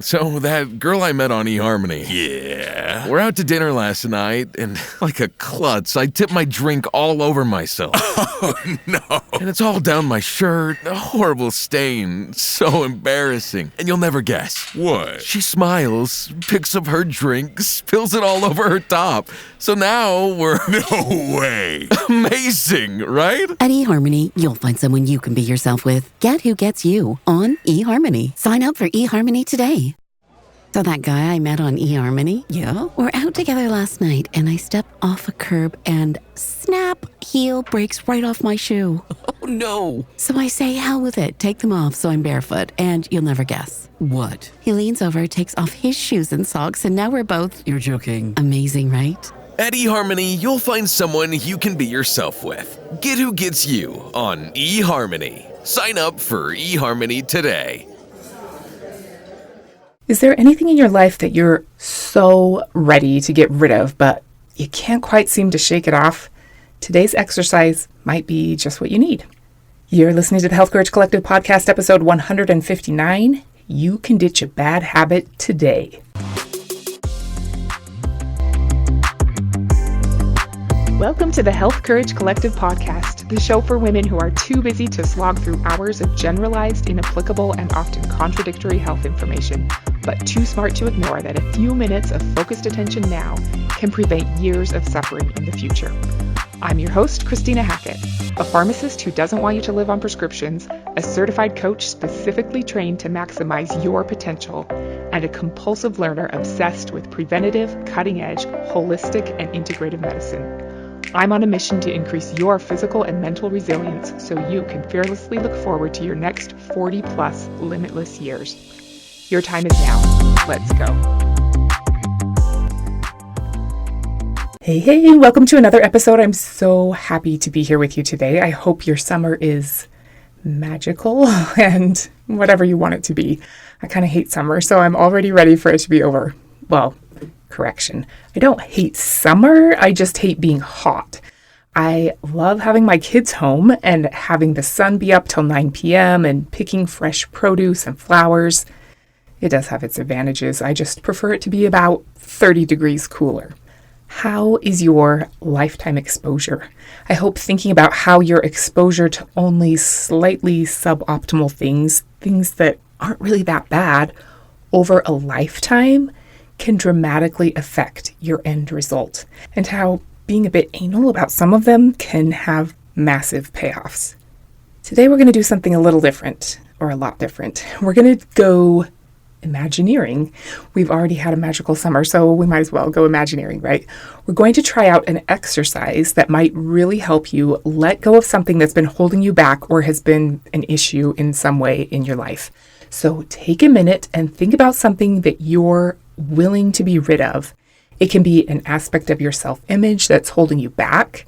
So that girl I met on eHarmony. Yeah. We're out to dinner last night, and like a klutz, I tipped my drink all over myself. Oh, no. And it's all down my shirt. A horrible stain. So embarrassing. And you'll never guess. What? She smiles, picks up her drink, spills it all over her top. So now we're... No way. Amazing, right? At eHarmony, you'll find someone you can be yourself with. Get who gets you on eHarmony. Sign up for eHarmony today. So that guy I met on eHarmony, yeah, we're out together last night and I step off a curb and snap, heel breaks right off my shoe. Oh no. So I say, hell with it, take them off so I'm barefoot, and you'll never guess. What? He leans over, takes off his shoes and socks, and now we're both... You're joking. Amazing, right? At eHarmony, you'll find someone you can be yourself with. Get who gets you on eHarmony. Sign up for eHarmony today. Is there anything in your life that you're so ready to get rid of, but you can't quite seem to shake it off? Today's exercise might be just what you need. You're listening to the Health Courage Collective podcast, episode 159. You can ditch a bad habit today. Welcome to the Health Courage Collective podcast, the show for women who are too busy to slog through hours of generalized, inapplicable, and often contradictory health information, but too smart to ignore that a few minutes of focused attention now can prevent years of suffering in the future. I'm your host, Christina Hackett, a pharmacist who doesn't want you to live on prescriptions, a certified coach specifically trained to maximize your potential, and a compulsive learner obsessed with preventative, cutting-edge, holistic, and integrative medicine. I'm on a mission to increase your physical and mental resilience so you can fearlessly look forward to your next 40-plus limitless years. Your time is now. Let's go. Hey, welcome to another episode. I'm so happy to be here with you today. I hope your summer is magical and whatever you want it to be. I kind of hate summer, so I'm already ready for it to be over. Well, correction. I don't hate summer, I just hate being hot. I love having my kids home and having the sun be up till 9 p.m. and picking fresh produce and flowers. It does have its advantages. I just prefer it to be about 30 degrees cooler. How is your lifetime exposure? I hope thinking about how your exposure to only slightly suboptimal things that aren't really that bad, over a lifetime can dramatically affect your end result, and how being a bit anal about some of them can have massive payoffs. Today we're going to do something a little different, or a lot different. We're going to go Imagineering. We've already had a magical summer, so we might as well go Imagineering, right? We're going to try out an exercise that might really help you let go of something that's been holding you back or has been an issue in some way in your life. So take a minute and think about something that you're willing to be rid of. It can be an aspect of your self-image that's holding you back.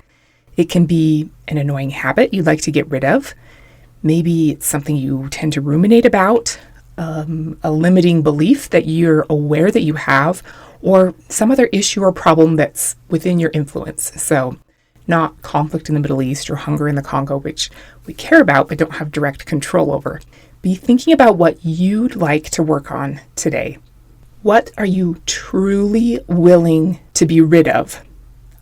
It can be an annoying habit you'd like to get rid of. Maybe it's something you tend to ruminate about, a limiting belief that you're aware that you have, or some other issue or problem that's within your influence. So not conflict in the Middle East or hunger in the Congo, which we care about but don't have direct control over. Be thinking about what you'd like to work on today. What are you truly willing to be rid of?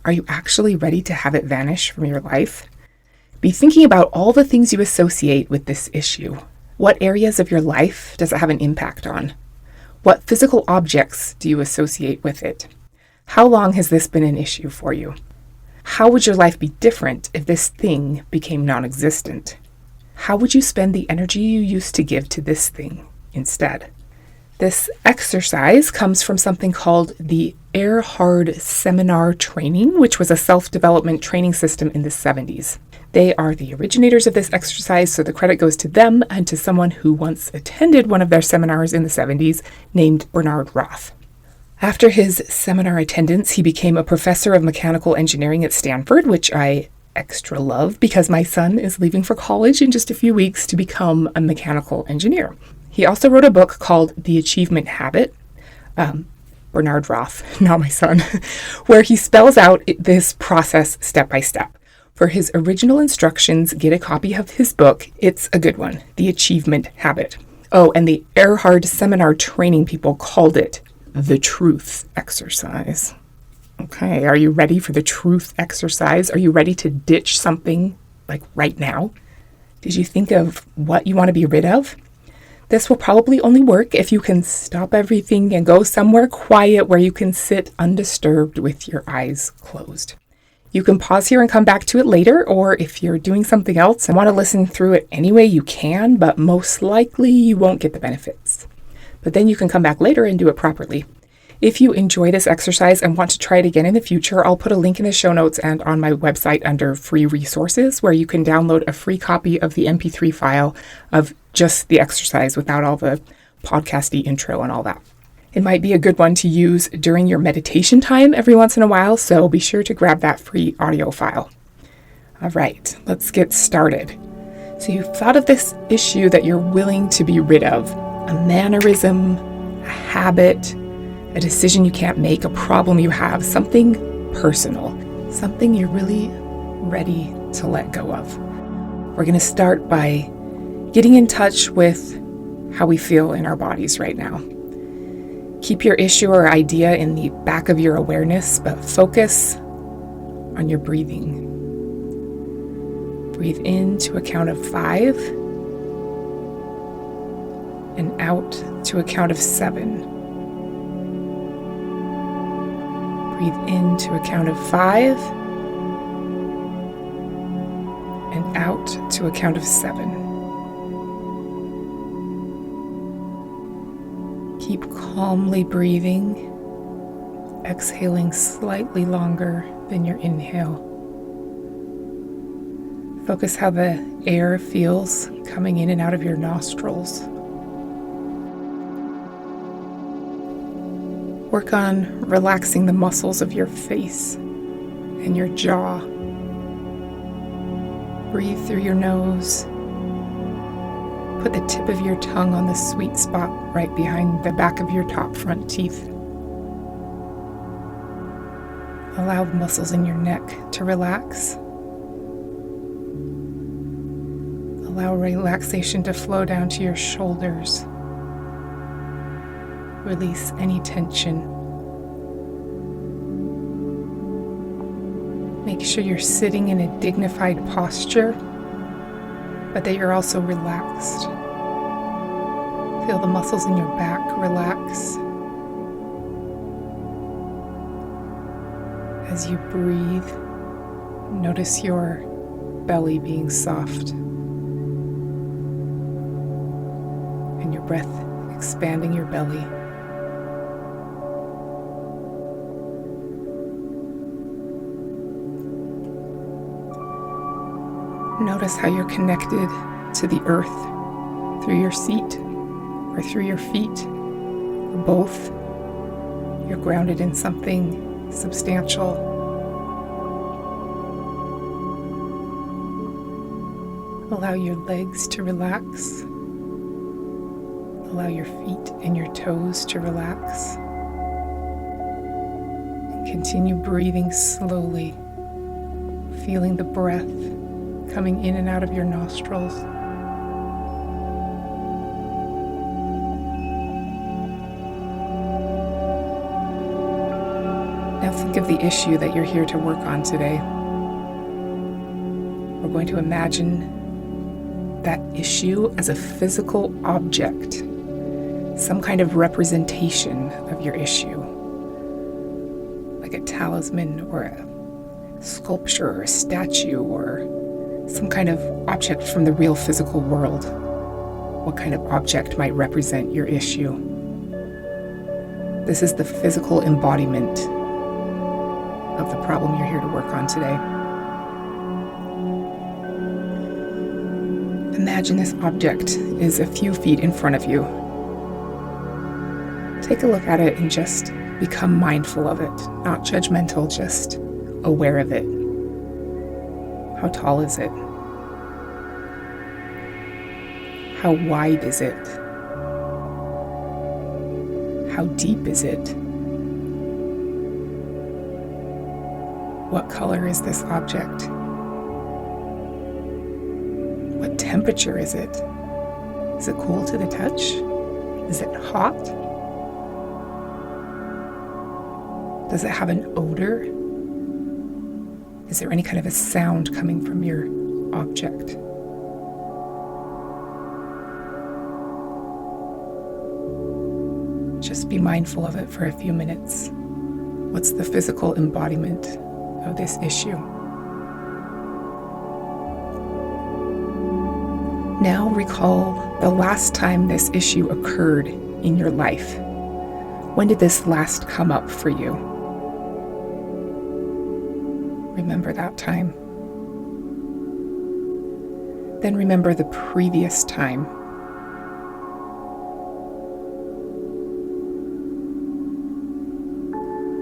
Are you actually ready to have it vanish from your life? Be thinking about all the things you associate with this issue. What areas of your life does it have an impact on? What physical objects do you associate with it? How long has this been an issue for you? How would your life be different if this thing became non-existent? How would you spend the energy you used to give to this thing instead? This exercise comes from something called the Erhard Seminar Training, which was a self-development training system in the 70s. They are the originators of this exercise, so the credit goes to them and to someone who once attended one of their seminars in the 70s named Bernard Roth. After his seminar attendance, he became a professor of mechanical engineering at Stanford, which I extra love because my son is leaving for college in just a few weeks to become a mechanical engineer. He also wrote a book called The Achievement Habit, Bernard Roth, not my son, where he spells out this process step by step. For his original instructions, get a copy of his book. It's a good one, The Achievement Habit. Oh, and the Erhard seminar training people called it the truth exercise. Okay, are you ready for the truth exercise? Are you ready to ditch something like right now? Did you think of what you want to be rid of? This will probably only work if you can stop everything and go somewhere quiet where you can sit undisturbed with your eyes closed. You can pause here and come back to it later, or if you're doing something else and want to listen through it any way you can, but most likely you won't get the benefits. But then you can come back later and do it properly. If you enjoy this exercise and want to try it again in the future, I'll put a link in the show notes and on my website under free resources where you can download a free copy of the MP3 file of just the exercise without all the podcasty intro and all that. It might be a good one to use during your meditation time every once in a while, so be sure to grab that free audio file. All right, let's get started. So you've thought of this issue that you're willing to be rid of, a mannerism, a habit, a decision you can't make, a problem you have, something personal, something you're really ready to let go of. We're going to start by getting in touch with how we feel in our bodies right now. Keep your issue or idea in the back of your awareness, but focus on your breathing. Breathe in to a count of 5 and out to a count of 7. Breathe in to a count of 5 and out to a count of 7. Keep calmly breathing, exhaling slightly longer than your inhale. Focus how the air feels coming in and out of your nostrils. Work on relaxing the muscles of your face and your jaw. Breathe through your nose. Put the tip of your tongue on the sweet spot right behind the back of your top front teeth. Allow the muscles in your neck to relax. Allow relaxation to flow down to your shoulders. Release any tension. Make sure you're sitting in a dignified posture, but that you're also relaxed. Feel the muscles in your back relax. As you breathe, notice your belly being soft and your breath expanding your belly. Notice how you're connected to the earth through your seat or through your feet, or both. You're grounded in something substantial. Allow your legs to relax. Allow your feet and your toes to relax. And continue breathing slowly, feeling the breath coming in and out of your nostrils. Now think of the issue that you're here to work on today. We're going to imagine that issue as a physical object, some kind of representation of your issue, like a talisman or a sculpture or a statue or some kind of object from the real physical world. What kind of object might represent your issue? This is the physical embodiment of the problem you're here to work on today. Imagine this object is a few feet in front of you. Take a look at it and just become mindful of it, not judgmental, just aware of it. How tall is it? How wide is it? How deep is it? What color is this object? What temperature is it? Is it cool to the touch? Is it hot? Does it have an odor? Is there any kind of a sound coming from your object? Just be mindful of it for a few minutes. What's the physical embodiment of this issue? Now recall the last time this issue occurred in your life. When did this last come up for you? Remember that time. Then remember the previous time.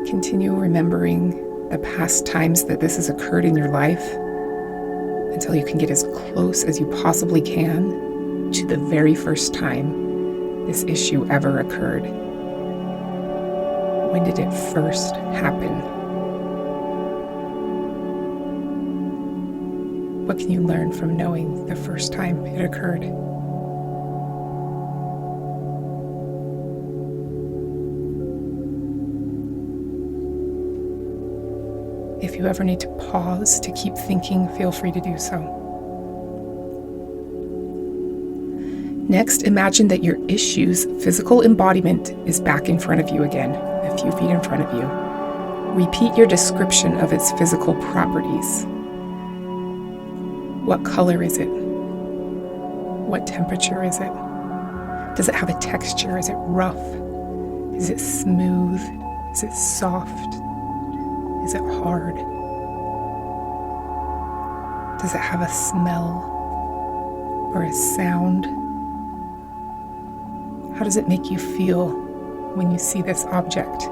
Continue remembering the past times that this has occurred in your life until you can get as close as you possibly can to the very first time this issue ever occurred. When did it first happen? What can you learn from knowing the first time it occurred? If you ever need to pause to keep thinking, feel free to do so. Next, imagine that your issue's physical embodiment is back in front of you again, a few feet in front of you. Repeat your description of its physical properties. What color is it? What temperature is it? Does it have a texture? Is it rough? Is it smooth? Is it soft? Is it hard? Does it have a smell or a sound? How does it make you feel when you see this object?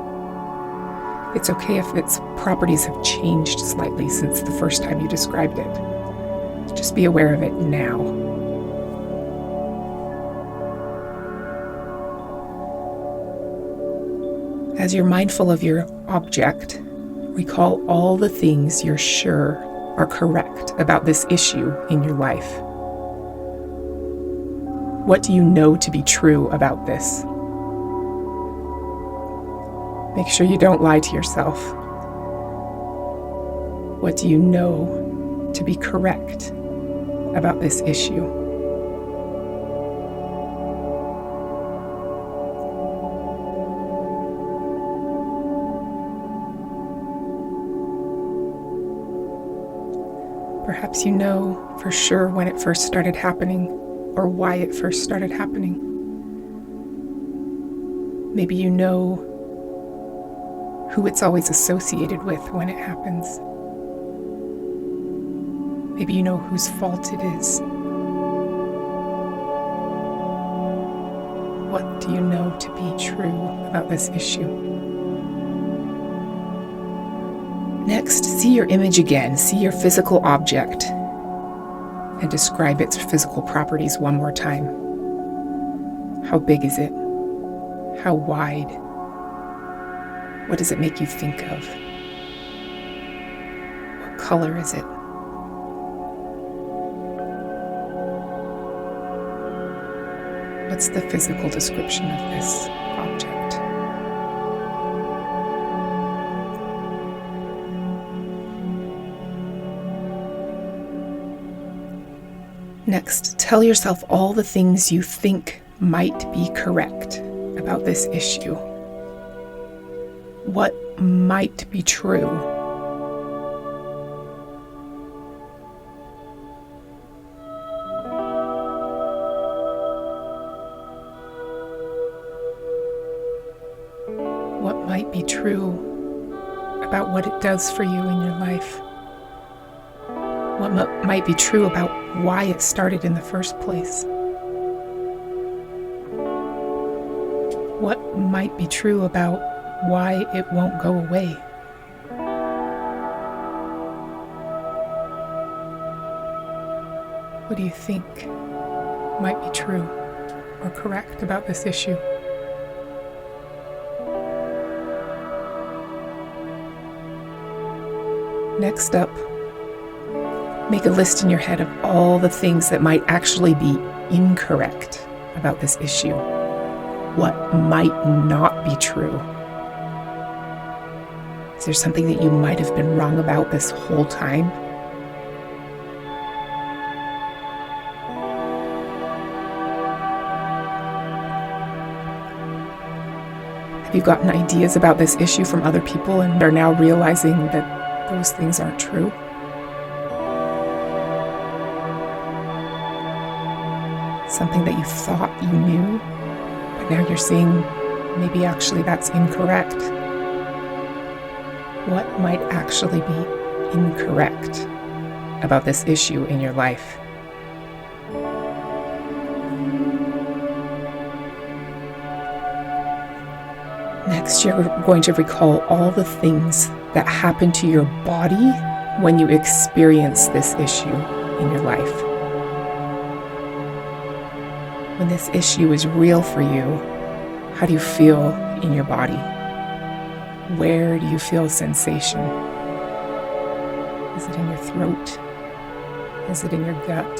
It's okay if its properties have changed slightly since the first time you described it. Just be aware of it now. As you're mindful of your object, recall all the things you're sure are correct about this issue in your life. What do you know to be true about this? Make sure you don't lie to yourself. What do you know to be correct about this issue? Perhaps you know for sure when it first started happening or why it first started happening. Maybe you know who it's always associated with when it happens. Maybe you know whose fault it is. What do you know to be true about this issue? Next, see your image again. See your physical object and describe its physical properties one more time. How big is it? How wide? What does it make you think of? What color is it? What's the physical description of this object? Next, tell yourself all the things you think might be correct about this issue. What might be true? What might be true about what it does for you in your life? What might be true about why it started in the first place? What might be true about why it won't go away? What do you think might be true or correct about this issue? Next up, make a list in your head of all the things that might actually be incorrect about this issue? What might not be true? Is there something that you might have been wrong about this whole time? Have you gotten ideas about this issue from other people and are now realizing that those things aren't true? Something that you thought you knew, but now you're seeing maybe actually that's incorrect. What might actually be incorrect about this issue in your life? Next, you're going to recall all the things that happen to your body when you experience this issue in your life. When this issue is real for you, how do you feel in your body? Where do you feel sensation? Is it in your throat? Is it in your gut?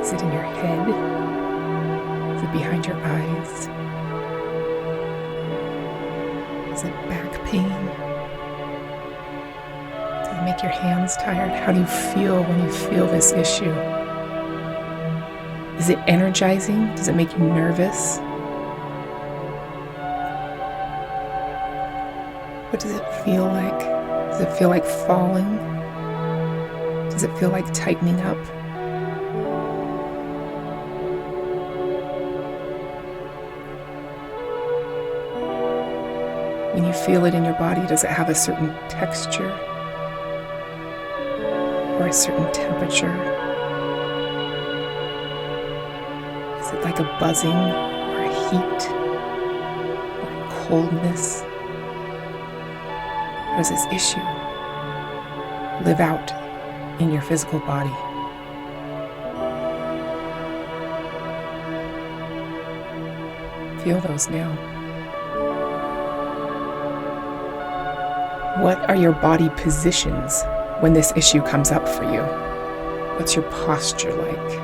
Is it in your head? Is it behind your eyes? Is it back pain? Does it make your hands tired? How do you feel when you feel this issue? Is it energizing? Does it make you nervous? What does it feel like? Does it feel like falling? Does it feel like tightening up? When you feel it in your body, does it have a certain texture or a certain temperature? Is it like a buzzing or a heat or a coldness? How does this issue live out in your physical body? Feel those now. What are your body positions when this issue comes up for you? What's your posture like?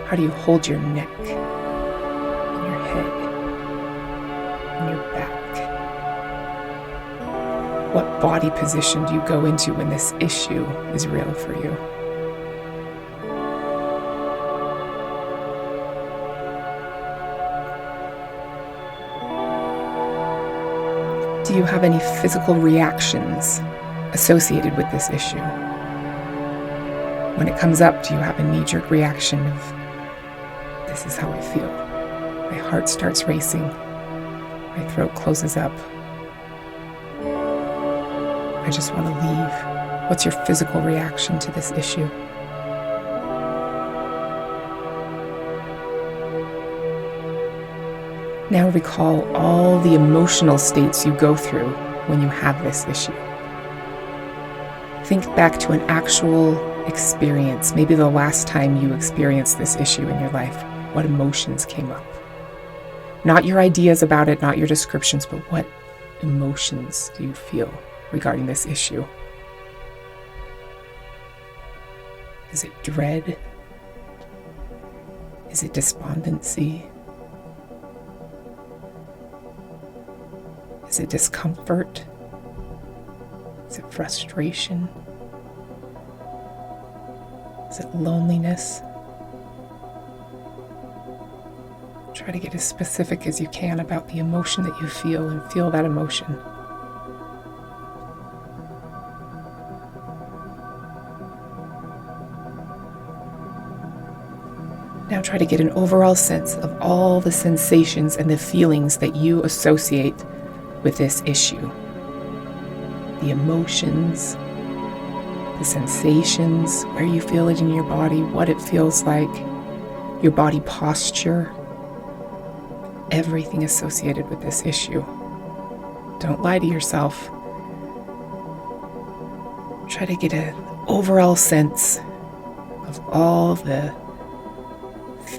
How do you hold your neck, and your head, and your back? What body position do you go into when this issue is real for you? Do you have any physical reactions associated with this issue? When it comes up, do you have a knee-jerk reaction of, this is how I feel? My heart starts racing. My throat closes up. I just want to leave. What's your physical reaction to this issue? Now recall all the emotional states you go through when you have this issue. Think back to an actual experience, maybe the last time you experienced this issue in your life. What emotions came up? Not your ideas about it, not your descriptions, but what emotions do you feel regarding this issue? Is it dread? Is it despondency? Is it discomfort? Is it frustration? Is it loneliness? Try to get as specific as you can about the emotion that you feel and feel that emotion. Now try to get an overall sense of all the sensations and the feelings that you associate with this issue. The emotions, the sensations, where you feel it in your body, what it feels like, your body posture, everything associated with this issue. Don't lie to yourself. Try to get an overall sense of all the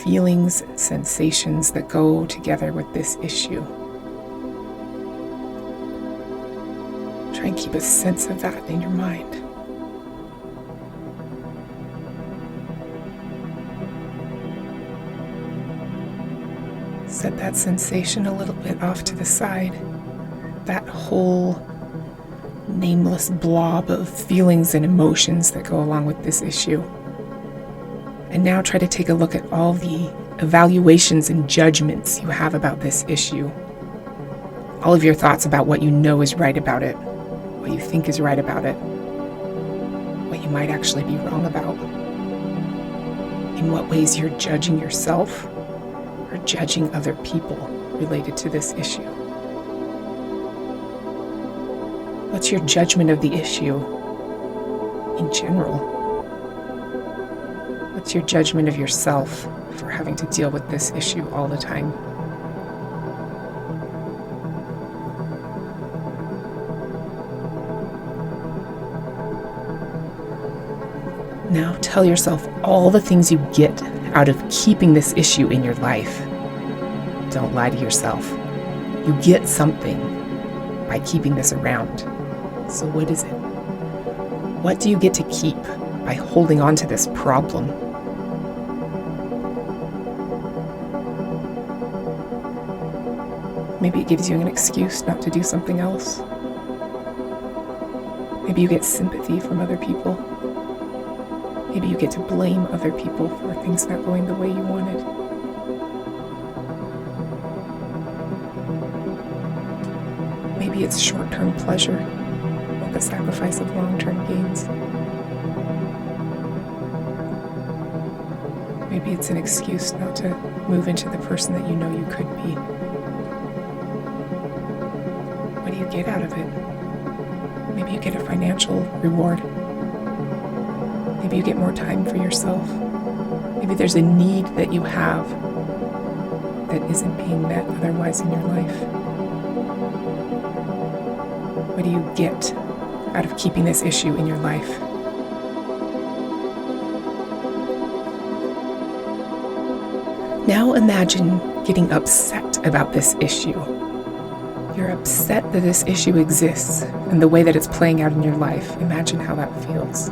feelings and sensations that go together with this issue. Try and keep a sense of that in your mind. Set that sensation a little bit off to the side. That whole nameless blob of feelings and emotions that go along with this issue. And now try to take a look at all the evaluations and judgments you have about this issue. All of your thoughts about what you know is right about it, what you think is right about it, what you might actually be wrong about. In what ways you're judging yourself or judging other people related to this issue. What's your judgment of the issue in general? What's your judgment of yourself for having to deal with this issue all the time? Now tell yourself all the things you get out of keeping this issue in your life. Don't lie to yourself. You get something by keeping this around. So what is it? What do you get to keep by holding on to this problem? Maybe it gives you an excuse not to do something else. Maybe you get sympathy from other people. Maybe you get to blame other people for things not going the way you wanted. Maybe it's short-term pleasure at the sacrifice of long-term gains. Maybe it's an excuse not to move into the person that you know you could be. What do you get out of it? Maybe you get a financial reward. Maybe you get more time for yourself. Maybe there's a need that you have that isn't being met otherwise in your life. What do you get out of keeping this issue in your life? Now imagine getting upset about this issue. You're upset that this issue exists and the way that it's playing out in your life. Imagine how that feels.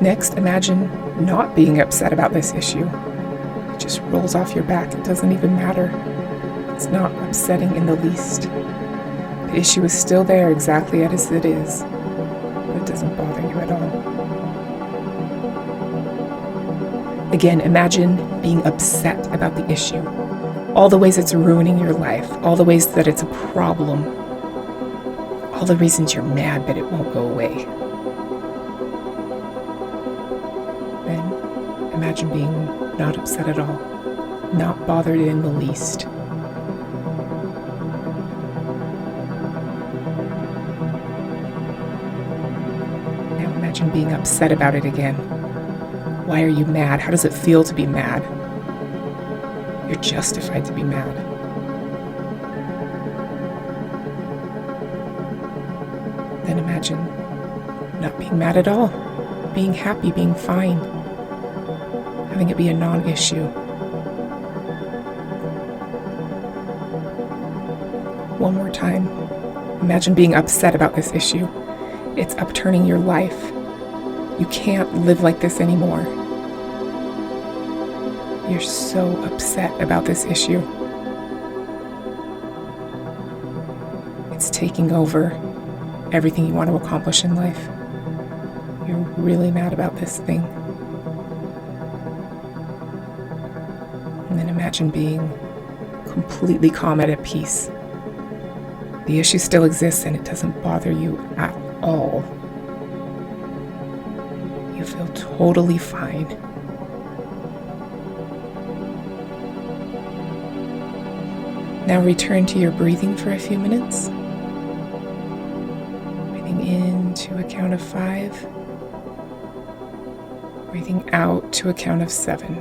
Next, imagine not being upset about this issue. It just rolls off your back. It doesn't even matter. It's not upsetting in the least. The issue is still there exactly as it is, but it doesn't bother you at all. Again, imagine being upset about the issue. All the ways it's ruining your life, all the ways that it's a problem, all the reasons you're mad that it won't go away. Then imagine being not upset at all, not bothered in the least. Now imagine being upset about it again. Why are you mad? How does it feel to be mad? You're justified to be mad. Then imagine not being mad at all, being happy, being fine, having it be a non-issue. One more time, imagine being upset about this issue. It's upturning your life. You can't live like this anymore. You're so upset about this issue. It's taking over everything you want to accomplish in life. You're really mad about this thing. And then imagine being completely calm and at peace. The issue still exists and it doesn't bother you at all. You feel totally fine. Now return to your breathing for a few minutes. Breathing in to a count of 5. Breathing out to a count of 7.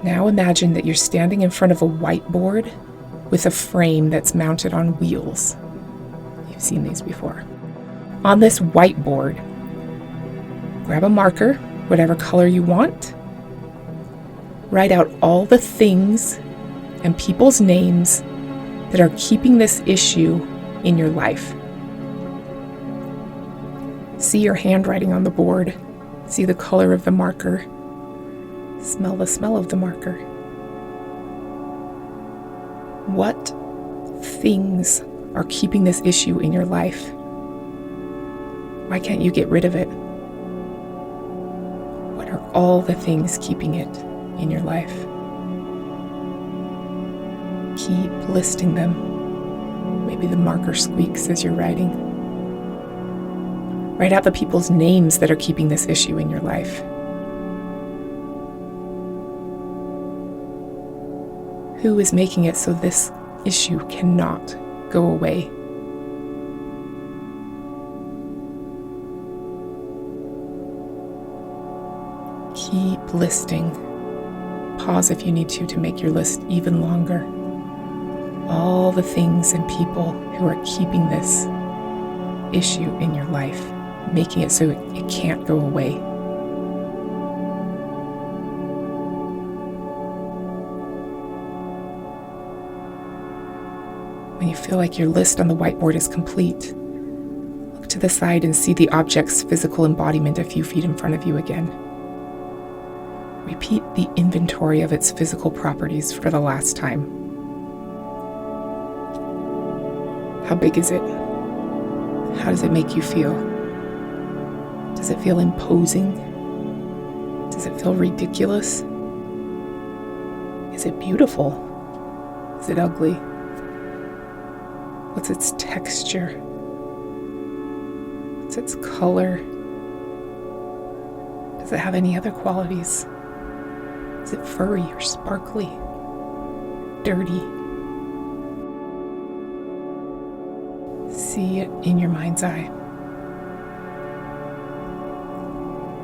Now imagine that you're standing in front of a whiteboard with a frame that's mounted on wheels. You've seen these before. On this whiteboard, grab a marker, whatever color you want. Write out all the things and people's names that are keeping this issue in your life. See your handwriting on the board. See the color of the marker. Smell the smell of the marker. What things are keeping this issue in your life? Why can't you get rid of it? What are all the things keeping it in your life? Keep listing them. Maybe the marker squeaks as you're writing. Write out the people's names that are keeping this issue in your life. Who is making it so this issue cannot go away? Keep listing. Pause if you need to make your list even longer. All the things and people who are keeping this issue in your life, making it so it can't go away. When you feel like your list on the whiteboard is complete, look to the side and see the object's physical embodiment a few feet in front of you again. Repeat the inventory of its physical properties for the last time. How big is it? How does it make you feel? Does it feel imposing? Does it feel ridiculous? Is it beautiful? Is it ugly? What's its texture? What's its color? Does it have any other qualities? Is it furry or sparkly? Dirty? See it in your mind's eye.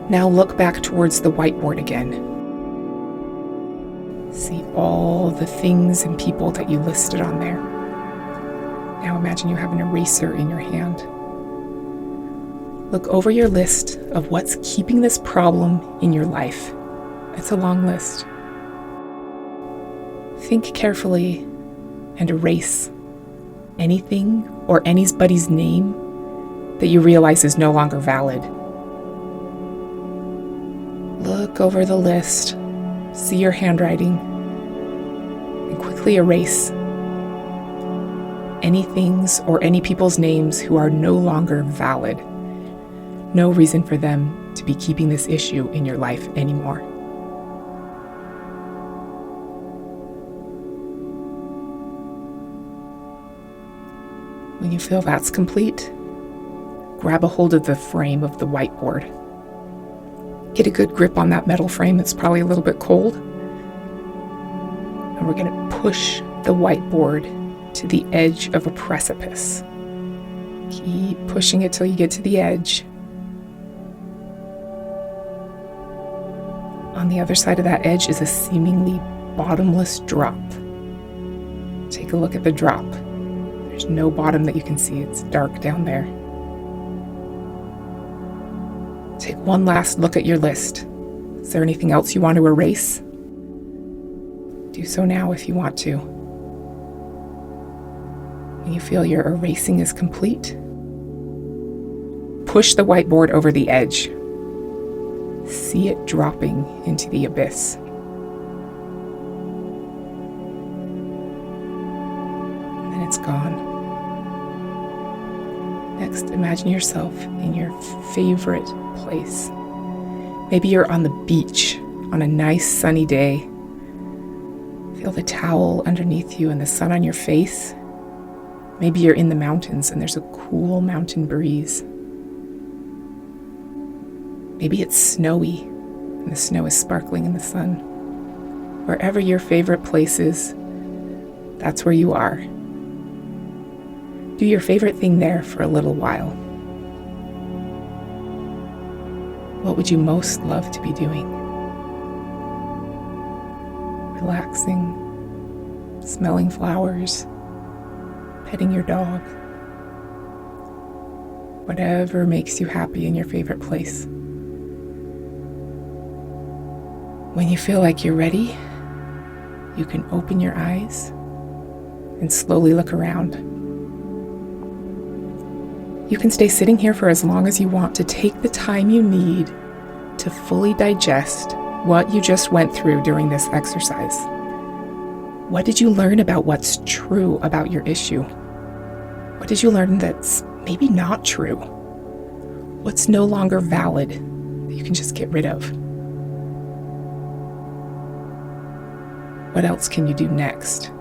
Now look back towards the whiteboard again. See all the things and people that you listed on there. Now imagine you have an eraser in your hand. Look over your list of what's keeping this problem in your life. It's a long list. Think carefully and erase anything or anybody's name that you realize is no longer valid. Look over the list, see your handwriting, and quickly erase any things or any people's names who are no longer valid. No reason for them to be keeping this issue in your life anymore. When you feel that's complete, grab a hold of the frame of the whiteboard. Get a good grip on that metal frame. It's probably a little bit cold. And we're going to push the whiteboard to the edge of a precipice. Keep pushing it till you get to the edge. On the other side of that edge is a seemingly bottomless drop. Take a look at the drop. There's no bottom that you can see. It's dark down there. Take one last look at your list. Is there anything else you want to erase? Do so now if you want to. When you feel your erasing is complete, push the whiteboard over the edge. See it dropping into the abyss. And then it's gone. Next, imagine yourself in your favorite place. Maybe you're on the beach on a nice sunny day. Feel the towel underneath you and the sun on your face. Maybe you're in the mountains and there's a cool mountain breeze. Maybe it's snowy and the snow is sparkling in the sun. Wherever your favorite place is, that's where you are. Do your favorite thing there for a little while. What would you most love to be doing? Relaxing, smelling flowers, petting your dog. Whatever makes you happy in your favorite place. When you feel like you're ready, you can open your eyes and slowly look around. You can stay sitting here for as long as you want to take the time you need to fully digest what you just went through during this exercise. What did you learn about what's true about your issue? What did you learn that's maybe not true? What's no longer valid that you can just get rid of? What else can you do next?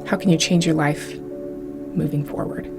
How can you change your life moving forward?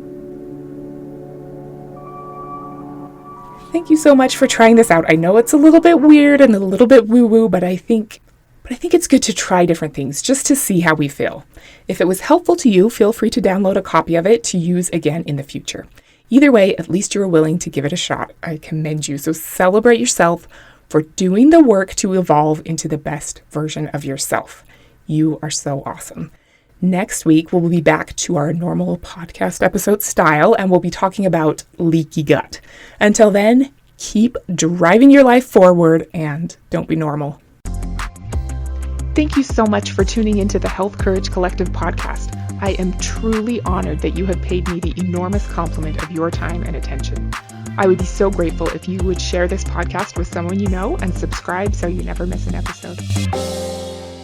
Thank you so much for trying this out. I know it's a little bit weird and a little bit woo-woo, but I think it's good to try different things just to see how we feel. If it was helpful to you, feel free to download a copy of it to use again in the future. Either way, at least you were willing to give it a shot. I commend you. So celebrate yourself for doing the work to evolve into the best version of yourself. You are so awesome. Next week, we'll be back to our normal podcast episode style, and we'll be talking about leaky gut. Until then, keep driving your life forward and don't be normal. Thank you so much for tuning into the Health Courage Collective podcast. I am truly honored that you have paid me the enormous compliment of your time and attention. I would be so grateful if you would share this podcast with someone you know and subscribe so you never miss an episode.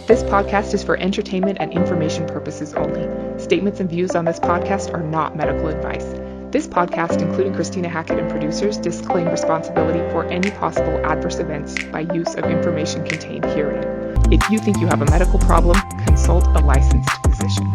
This podcast is for entertainment and information purposes only. Statements and views on this podcast are not medical advice. This podcast, including Christina Hackett and producers, disclaim responsibility for any possible adverse events by use of information contained herein. If you think you have a medical problem, consult a licensed physician.